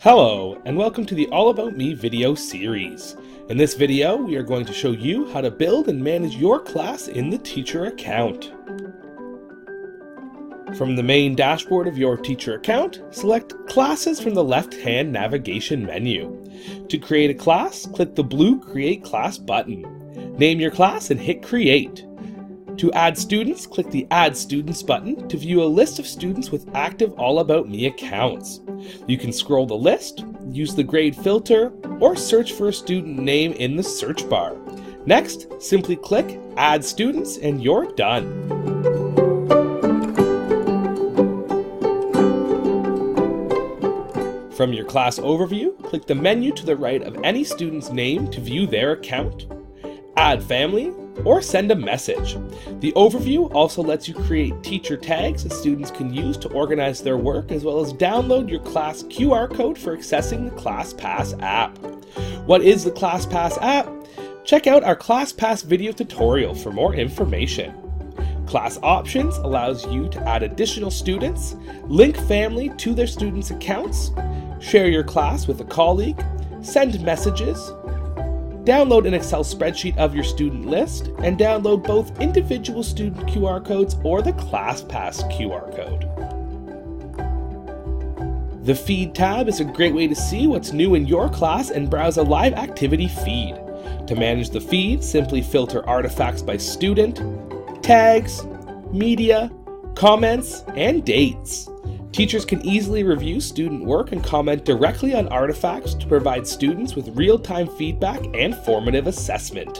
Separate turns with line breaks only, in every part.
Hello, and welcome to the All About Me video series. In this video, we are going to show you how to build and manage your class in the teacher account. From the main dashboard of your teacher account, select Classes from the left-hand navigation menu. To create a class, click the blue Create Class button. Name your class and hit Create. To add students, click the Add Students button to view a list of students with active All About Me accounts. You can scroll the list, use the grade filter, or search for a student name in the search bar. Next, simply click Add Students and you're done. From your class overview, click the menu to the right of any student's name to view their account, add family, or send a message. The overview also lets you create teacher tags that students can use to organize their work, as well as download your class QR code for accessing the ClassPass app. What is the ClassPass app? Check out our ClassPass video tutorial for more information. Class Options allows you to add additional students, link family to their students' accounts, share your class with a colleague, send messages, download an Excel spreadsheet of your student list, and download both individual student QR codes or the ClassPass QR code. The Feed tab is a great way to see what's new in your class and browse a live activity feed. To manage the feed, simply filter artifacts by student, tags, media, comments, and dates. Teachers can easily review student work and comment directly on artifacts to provide students with real-time feedback and formative assessment.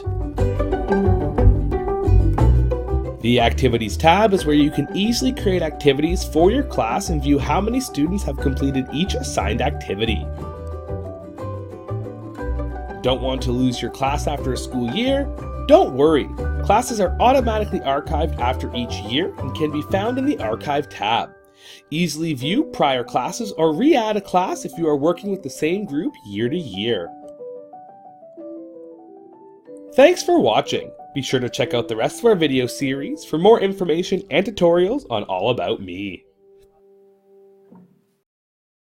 The Activities tab is where you can easily create activities for your class and view how many students have completed each assigned activity. Don't want to lose your class after a school year? Don't worry, classes are automatically archived after each year and can be found in the Archive tab. Easily view prior classes or re-add a class if you are working with the same group year to year. Thanks for watching. Be sure to check out the rest of our video series for more information and tutorials on All About Me.